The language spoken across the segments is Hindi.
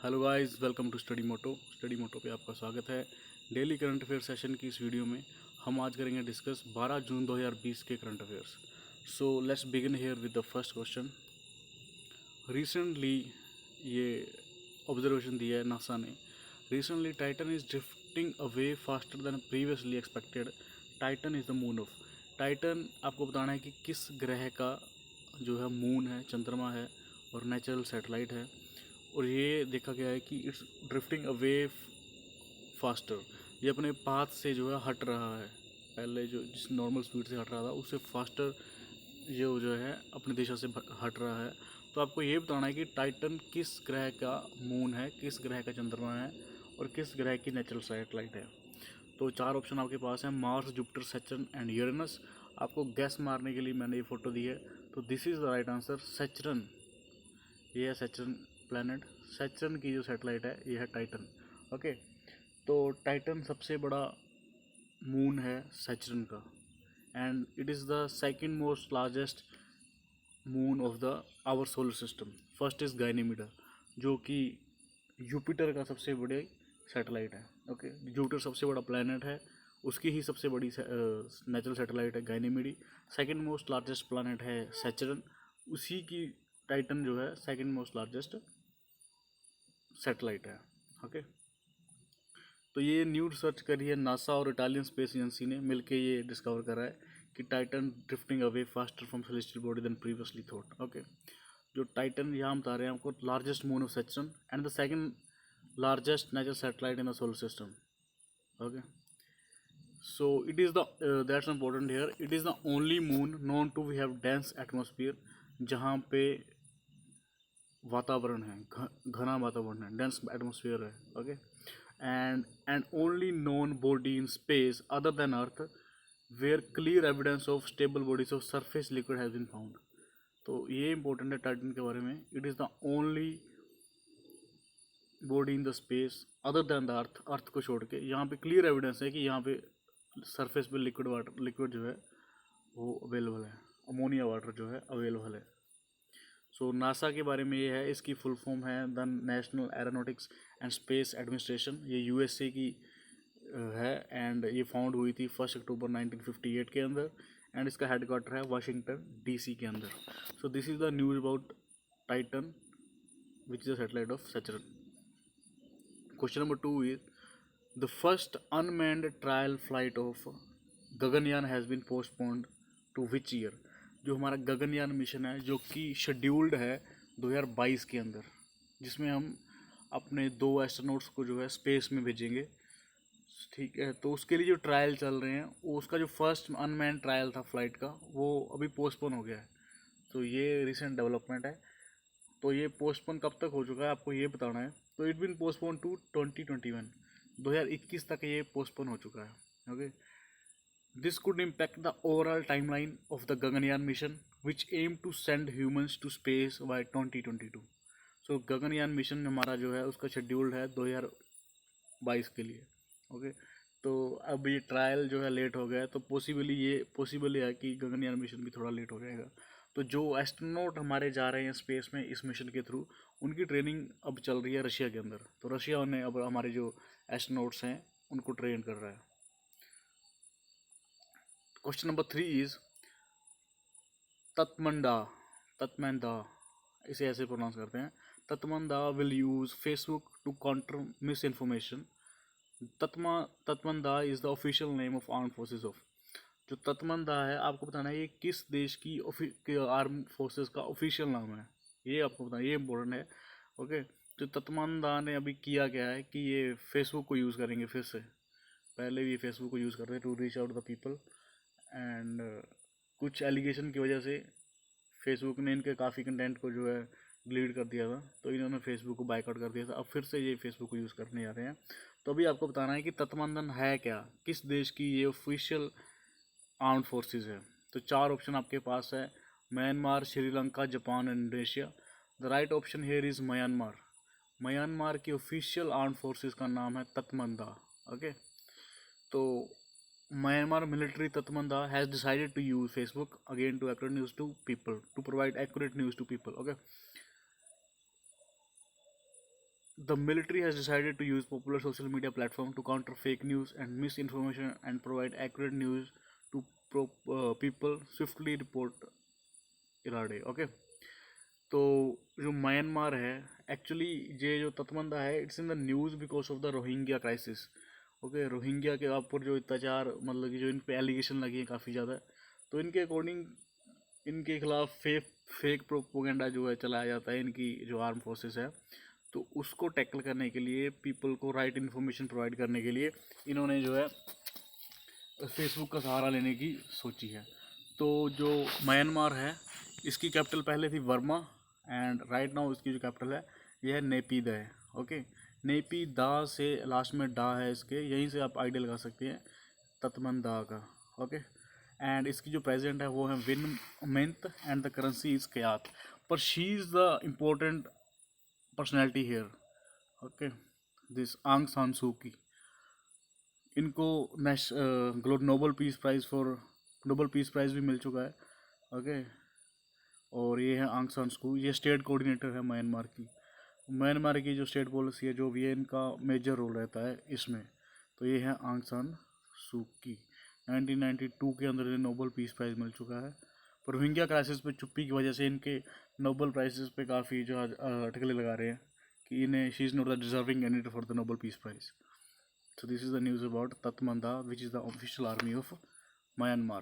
Hello guys, welcome to study Moto पे आपका स्वागत है। डेली करंट अफेयर सेशन की इस वीडियो में हम आज करेंगे डिस्कस 12 जून 2020 के current affairs. So let's begin here with the first question. Recently ये ऑब्जर्वेशन दिया है नासा ने। Recently Titan is drifting away faster than previously expected. Titan is the moon of. Titan आपको बताना है कि किस ग्रह का जो है मून है, चंद्रमा है और नेचुरल सैटेलाइट है। और ये देखा गया है कि इट्स ड्रिफ्टिंग अवे फास्टर। ये अपने पाथ से जो है हट रहा है। पहले जो जिस नॉर्मल स्पीड से हट रहा था उससे फास्टर ये जो है अपनी दिशा से हट रहा है। तो आपको ये बताना है कि टाइटन किस ग्रह का मून है, किस ग्रह का चंद्रमा है और किस ग्रह की नेचुरल सैटेलाइट है। तो चार ऑप्शन आपके पास हैं: Mars, Jupiter, Saturn and Uranus. आपको गैस मारने के लिए मैंने ये फ़ोटो दी है, तो this is the right answer, Saturn. ये है सैटर्न प्लैनेट। सैटर्न की जो सैटेलाइट है ये है टाइटन। ओके, तो टाइटन सबसे बड़ा मून है सैटर्न का, and it is the second most largest moon of the our solar system. First is Ganymede, जो कि जुपिटर का सबसे बड़े सैटेलाइट है। ओके, जुपिटर सबसे बड़ा प्लैनेट है, उसकी ही सबसे बड़ी नेचुरल सैटेलाइट है गाइनीमीडी। सेकंड मोस्ट लार्जेस्ट प्लैनेट है सैटर्न, उसी की टाइटन जो है सेकंड मोस्ट लार्जेस्ट सैटेलाइट है। ओके, तो ये न्यू रिसर्च करी है नासा और इटालियन स्पेस एजेंसी ने मिलके ये डिस्कवर करा है कि Titan drifting away faster from celestial body than previously thought. Okay, जो टाइटन यहाँ बता रहे हैं आपको, largest moon of Saturn and the second largest natural satellite in the solar system. Okay, so it is the that's important here, it is the only moon known to have dense atmosphere, जहाँ पे वातावरण है, घना वातावरण है, डेंस एटमोसफियर है। Okay, and only known body in space other than earth where clear evidence of stable bodies of surface liquid has been found. तो ये इंपॉर्टेंट है टाइटन के बारे में। It is the only body in the space other than the earth, earth को छोड़ के, यहाँ पे क्लियर एविडेंस है कि यहाँ पे सरफेस पे लिक्विड जो है वो अवेलेबल है, अमोनिया वाटर जो है अवेलेबल है। सो नासा के बारे में ये है, इसकी फुल फॉर्म है the national aeronautics and space administration. ये यूएसए की है एंड ये फाउंड हुई थी 1 अक्टूबर 1958 के अंदर, एंड इसका हेडक्वार्टर है वाशिंगटन डीसी के अंदर। So this is the news about Titan which is the satellite of Saturn. Question number 2 is the first unmanned trial flight of Gaganyaan has been postponed to which year. जो हमारा गगनयान मिशन है जो कि शेड्यूल्ड है 2022 के अंदर, जिसमें हम अपने 2 एस्ट्रोनॉट्स को जो है स्पेस में भेजेंगे। ठीक है, तो उसके लिए जो ट्रायल चल रहे हैं वो, उसका जो फर्स्ट अनमैन्ड ट्रायल था फ्लाइट का, वो अभी पोस्टपोन हो गया है। तो ये रिसेंट डेवलपमेंट है। तो ये पोस्टपोन कब तक हो चुका है आपको ये बताना है। तो इट बीन पोस्टपोन टू 2021, 2021 तक ये पोस्टपोन हो चुका है। Okay, this could impact the overall timeline of the Gaganyaan mission, which aim to send humans to space by 2022. So Gaganyaan mission हमारा जो है उसका शेड्यूल्ड है 2022 के लिए। ओके, तो अब ये ट्रायल जो है लेट हो गया है, तो पॉसिबली है कि गगनयान मिशन भी थोड़ा लेट हो जाएगा। तो जो एस्ट्रोनॉट हमारे जा रहे हैं स्पेस में इस मिशन के थ्रू, उनकी ट्रेनिंग अब चल रही है रशिया के अंदर। तो रशिया ने अब हमारे जो एस्ट्रोनॉट्स हैं उनको ट्रेन कर रहा है। क्वेश्चन नंबर 3 इज तत्मंदा, इसे ऐसे प्रोनाउंस करते हैं, Tatmadaw will use Facebook to counter misinformation. Tatmadaw is the official name of arm forces of. जो तत्मंदा है आपको बताना है ये किस देश की आर्म फोर्सेस का ऑफिशियल नाम है, ये आपको बताना, ये इंपॉर्टेंट है। ओके, तो तत्मंदा ने अभी किया क्या है कि ये फेसबुक को यूज़ करेंगे फिर से। पहले भी फेसबुक को यूज़ करते हैं to reach out the people, and कुछ एलिगेशन की वजह से फेसबुक ने इनके काफ़ी कंटेंट को जो है डिलीट कर दिया था, तो इन्होंने फेसबुक को बाइकआउट कर दिया था। अब फिर से ये फेसबुक को यूज़ करने जा रहे हैं। तो अभी आपको बताना है कि तत्मंदन है क्या, किस देश की ये ऑफिशियल आर्म्ड फोर्सेस है। तो 4 ऑप्शन आपके पास है: Myanmar, Sri Lanka, Japan, Indonesia. The right option here is Myanmar. Myanmar की ऑफिशियल आर्म्ड फोर्सेस का नाम है तत्मंदा। ओके, तो Myanmar military Tatmanda has decided to use Facebook again to accurate news to people, to provide accurate news to people. Okay, The military has decided to use popular social media platform to counter fake news and misinformation and provide accurate news to people swiftly report इराडे. ओके, तो जो म्यांमार है, एक्चुअली ये जो तत्मंदा है, it's in the news because of the Rohingya crisis. Okay, Rohingya के ऊपर जो अत्याचार, मतलब कि जो इन पे एलिगेशन लगी है काफ़ी ज़्यादा, तो इनके अकॉर्डिंग इनके खिलाफ फेक प्रोपोगेंडा जो है चलाया जाता है इनकी जो आर्म फोर्सेस है. तो उसको टैकल करने के लिए, पीपल को राइट इन्फॉर्मेशन प्रोवाइड करने के लिए इन्होंने जो है फेसबुक का सहारा लेने की सोची है. तो जो म्यांमार है, इसकी कैपिटल पहले थी वर्मा एंड राइट नाउ इसकी जो कैपिटल है ये है नेपीदा है. ओके, नेपीदा से लास्ट में डा है इसके, यहीं से आप आइडिया लगा सकते हैं तत्मंदा का. ओके, एंड इसकी जो प्रेसिडेंट है वो है Win Myint and the currency is kyat. पर she is the important personality here. Okay, this Aung San सू की, इनको नोबल पीस प्राइज़ भी मिल चुका है. ओके, और ये है आंग सान सू, ये स्टेट कोऑर्डिनेटर है म्यांमार की. म्यांमार की जो स्टेट पॉलिसी है जो भी है, इनका मेजर रोल रहता है इसमें. तो ये है आंग सान सू की. 1992 के अंदर इन्हें नोबल पीस प्राइज़ मिल चुका है. पर रोहिंग्या क्राइसिस पे चुप्पी की वजह से इनके नोबल प्राइजेस पे काफ़ी जो अटकलें लगा रहे हैं कि इन्हें she is not the deserving candidate for the Nobel peace prize. So this is the news about Tatmanda, which is the official army of Myanmar.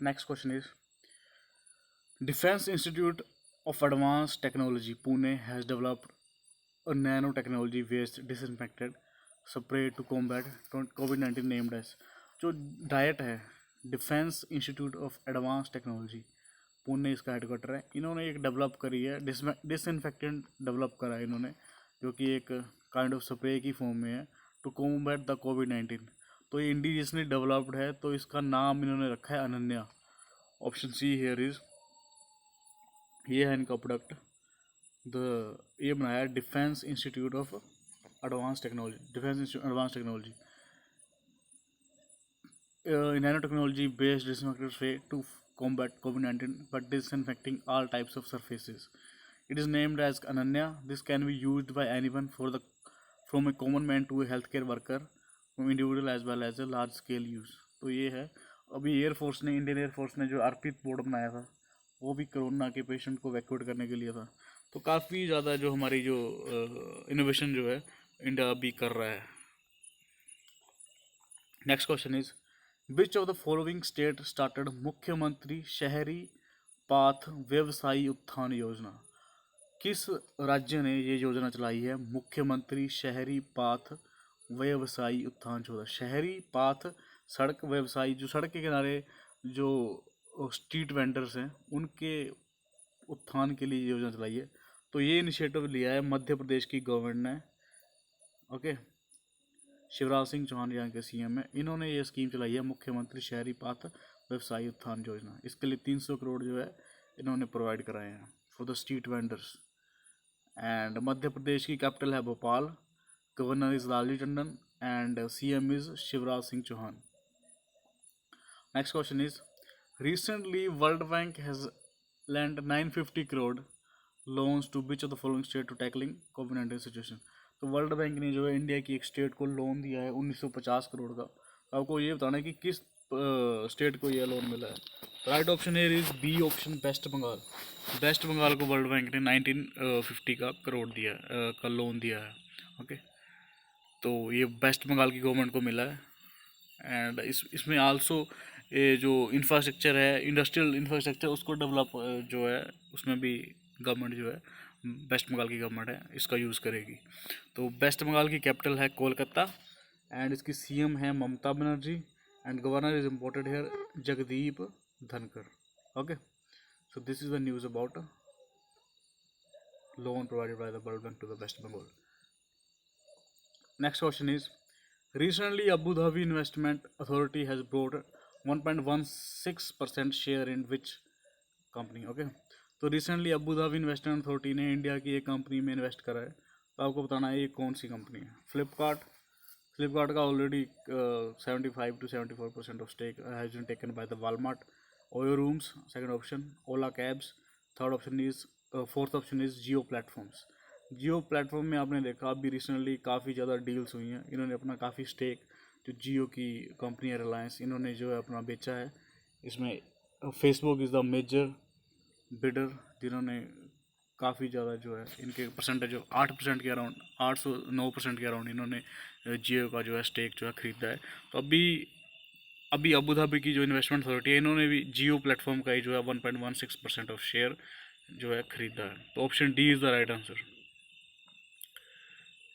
Next question is, Defense Institute of Advanced Technology, Pune has developed a nanotechnology based disinfectant spray to combat COVID-19 named as. जो डाइट है, defence institute of advance technology, Pune इसका हेडक्वार्टर है. इन्होंने एक डेवलप करी है, डिसइंफेक्टेंट डेवलप करा है इन्होंने, जो कि एक काइंड ऑफ स्प्रे की फॉर्म में है टू कॉम्बैट द कोविड-19. तो ये इंडिजियसली डेवलप्ड है, तो इसका नाम इन्होंने रखा है Ananya. Option C here is, ये है इनका प्रोडक्ट. ये बनाया है defence institute of advance technology. Nano technology based disinfectant spray to combat COVID-19 but disinfecting all types of surfaces. It is named as Ananya. This can be used by anyone from a common man to a healthcare worker, from individual as well as a large scale use. तो ये है. अभी इंडियन एयरफोर्स ने जो अर्पित बोर्ड बनाया था, वो भी कोरोना के पेशेंट को वैक्यूएट करने के लिए था. तो काफ़ी ज़्यादा जो हमारी जो इनोवेशन जो है इंडिया अभी कर रहा है. Next question is, which of the following state started मुख्यमंत्री शहरी पाथ व्यवसायी उत्थान योजना. किस राज्य ने ये योजना चलाई है, मुख्यमंत्री शहरी पाथ व्यवसायी उत्थान योजना. शहरी पाथ सड़क व्यवसायी, जो सड़क के किनारे जो स्ट्रीट वेंडर्स हैं उनके उत्थान के लिए योजना चलाई है. तो ये इनिशिएटिव लिया है मध्य प्रदेश की गवर्नमेंट ने. ओके, शिवराज सिंह चौहान यहाँ के सीएम है. इन्होंने ये स्कीम चलाई है मुख्यमंत्री शहरी पाथ व्यवसायी उत्थान योजना. इसके लिए 300 करोड़ जो है इन्होंने प्रोवाइड कराए हैं for the street vendors. And Madhya Pradesh की कैपिटल है Bhopal. Governor is Lalji Tandon and CM is Shivraj Singh Chouhan. Next question is, recently World Bank has lent 950 crore loans to which of the following state to tackling COVID-19 situation. तो वर्ल्ड बैंक ने जो है इंडिया की एक स्टेट को लोन दिया है 1950 करोड़ का. आपको ये बताना है कि किस स्टेट को ये लोन मिला है. Right option A is B option, West Bengal. West Bengal को वर्ल्ड बैंक ने 1950 का करोड़ दिया का लोन दिया है. ओके, तो ये वेस्ट बंगाल की गवर्नमेंट को मिला है. एंड इसमें आल्सो ये जो इंफ्रास्ट्रक्चर है, इंडस्ट्रियल इंफ्रास्ट्रक्चर, उसको डेवलप जो है उसमें भी गवर्नमेंट जो है, वेस्ट बंगाल की गवर्नमेंट है, इसका यूज़ करेगी. तो वेस्ट बंगाल की कैपिटल है कोलकाता एंड इसकी सीएम है Mamata Banerjee and governor is imported here Jagdeep Dhankhar. Okay, so this is the news about loan provided by the World Bank to the West Bengal. Next question is, recently Abu Dhabi Investment Authority has bought 1.16% share in which company. Okay, तो recently Abu Dhabi Investment Authority ने इंडिया की एक कंपनी में इन्वेस्ट करा है. तो आपको बताना है ये कौन सी कंपनी है. फ्लिपकार्ट का already 75 to 74% of stake has been taken by the Walmart. OYO rooms second option, Ola cabs third option is, fourth option is Jio platforms. Jio platform में आपने देखा अभी रिसेंटली काफ़ी ज़्यादा डील्स हुई हैं, इन्होंने अपना काफ़ी स्टेक जो जियो की कंपनी है रिलायंस, इन्होंने जो है अपना बेचा है इसमें। Facebook is the major bidder, जिन्होंने काफ़ी ज़्यादा जो है इनके परसेंटेज जो 8% के अराउंड, 809% के अराउंड इन्होंने जियो का जो है स्टेक जो है ख़रीदा है। तो अभी अबू धाबी की जो इन्वेस्टमेंट अथॉरिटी है, इन्होंने भी जियो प्लेटफॉर्म का ही जो है 1.16% ऑफ शेयर जो है ख़रीदा है। तो option D is the right answer.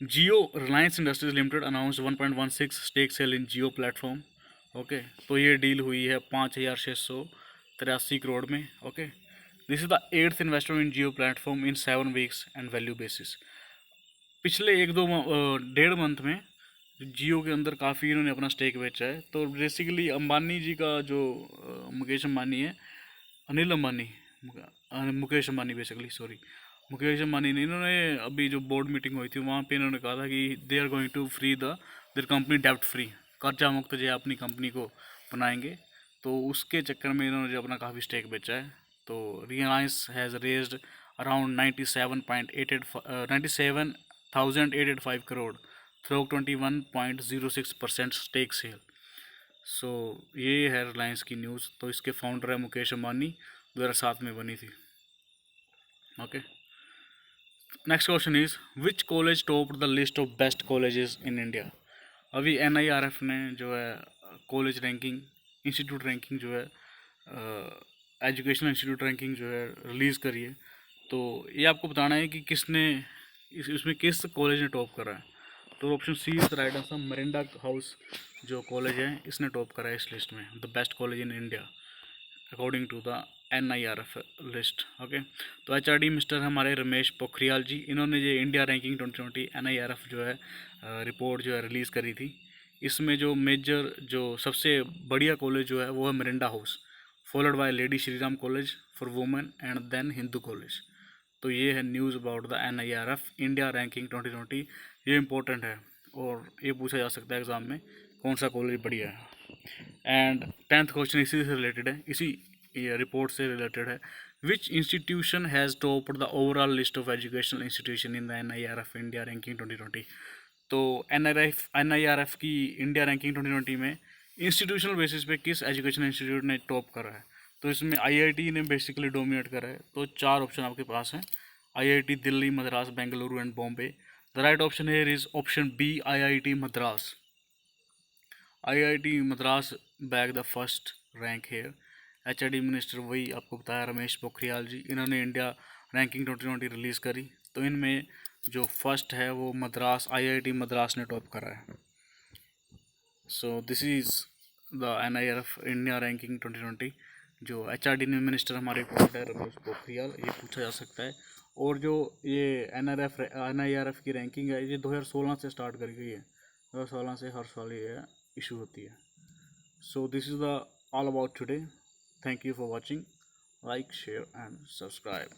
Jio Reliance industries limited announce 1.16 stake sale in Jio platform. Okay, तो ये डील हुई है 5,683 करोड़ में। Okay, this is the 8th investment in Jio platform in 7 weeks and value basis. पिछले 1-2 मंथ में जियो के अंदर काफ़ी इन्होंने अपना स्टेक बेचा है। तो बेसिकली अंबानी जी का जो मुकेश अंबानी है, अनिल अंबानी, मुकेश अंबानी बेसिकली, सॉरी मुकेश अंबानी ने, इन्होंने अभी जो बोर्ड मीटिंग हुई थी वहाँ पे इन्होंने कहा था कि they are going to free their company डेप्ट फ्री, कर्जा मुक्त जो अपनी कंपनी को बनाएंगे। तो उसके चक्कर में इन्होंने जो अपना काफ़ी स्टेक बेचा है। तो Reliance has raised around 97,885 crore through 21.06% stake sale. So ये है रिलायंस की न्यूज़। तो इसके फाउंडर है मुकेश अंबानी, 2007 में बनी थी। Okay, next question is which college top the list of best colleges in India. अभी NIRF ने जो है कॉलेज रैंकिंग, इंस्टीट्यूट रैंकिंग जो है, एजुकेशनल इंस्टीट्यूट रैंकिंग जो है रिलीज़ करी है। तो ये आपको बताना है कि किसने इसमें किस कॉलेज ने टॉप करा है। तो option C is the right answer. Miranda House जो कॉलेज है इसने टॉप करा है इस लिस्ट में, the best college in India according to the NIRF लिस्ट। ओके, तो HRD मिस्टर हमारे रमेश पोखरियाल जी, इन्होंने ये इंडिया रैंकिंग 2020 NIRF जो है रिपोर्ट जो है रिलीज़ करी थी। इसमें जो मेजर जो सबसे बढ़िया कॉलेज जो है वो है Miranda House, followed by Lady Shriram College for Women and then Hindu College. तो ये है news about the NIRF India ranking 2020। ये इंपॉर्टेंट है और ये पूछा जा सकता है एग्ज़ाम में कौन सा कॉलेज बढ़िया है। एंड 10th क्वेश्चन इसी से रिलेटेड है, इसी रिपोर्ट से रिलेटेड है। विच institution has topped the overall list of educational institution in the NIRF India ranking 2020। तो NIRF की इंडिया रैंकिंग 2020 में इंस्टीट्यूशनल बेसिस पे किस एजुकेशन इंस्टीट्यूट ने टॉप करा है। तो इसमें IIT ने बेसिकली डोमिनेट करा है। तो 4 ऑप्शन आपके पास हैं, IIT Delhi, Madras, Bengaluru and Bombay. The right option here is option B, IIT Madras. IIT Madras bag the first rank here. HRD minister वही आपको बताया रमेश पोखरियाल जी, इन्होंने इंडिया रैंकिंग 2020 रिलीज़ करी। तो इनमें जो फर्स्ट है वो मद्रास, IIT मद्रास ने टॉप करा है। सो this is the NIRF India ranking 2020। जो HRD मिनिस्टर हमारे पॉइंट है रमेश पोखरियाल, ये पूछा जा सकता है। और जो ये NIRF की रैंकिंग है ये 2016 से स्टार्ट करी गई है, 2016 से हर साल ये इशू होती है। So this is the all about today. Thank you for watching. Like, share and subscribe.